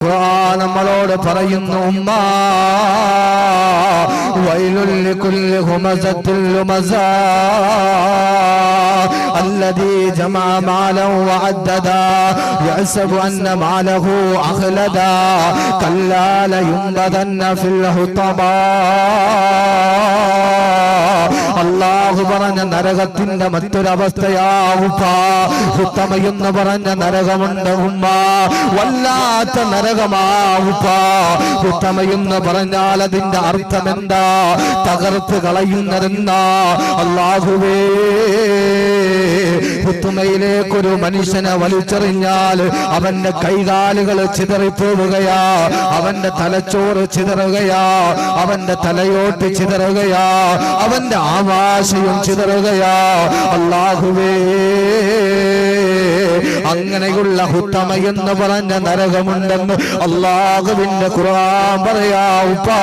ഖുർആൻ നമ്മളോട് പറയുന്നു ഉമ്മ വൈലുൽ ലികുല്ലി ഹുമസത്തിൽ ലുമസാ الذي جمع مالا وعددا يحسب أن ماله أخلدا كلا لينبذن في الحطمة അല്ലാഹു പറഞ്ഞ നരകത്തിന്റെ മറ്റൊരവസ്ഥയാവുക ഹുത്തമയെന്ന് പറഞ്ഞ നരകമുണ്ട് ഉമ്മ വല്ലാത്ത നരകമാവുക ഹുത്തമയെന്ന് പറഞ്ഞാൽ അതിന്റെ അർത്ഥം എന്താ തകർത്ത് കളയുന്നതെന്നാ അല്ലാഹുവേ ഹുത്തുമയിലേക്കൊരു മനുഷ്യനെ വലിച്ചെറിഞ്ഞാൽ അവന്റെ കൈകാലുകൾ ചിതറിപ്പോവുകയാ അവന്റെ തലച്ചോറ് ചിതറുകയാ അവന്റെ തലയോട്ട് ചിതറുകയാ അവന്റെ ആവാശയും ചിതറുകയാ അല്ലാഹുവേ അങ്ങനെയുള്ള ഹുത്തമ എന്ന് പറഞ്ഞ നരകമുണ്ടെന്ന് അല്ലാഹുവിന്റെ ഖുർആൻ പറയാ ഉപ്പാ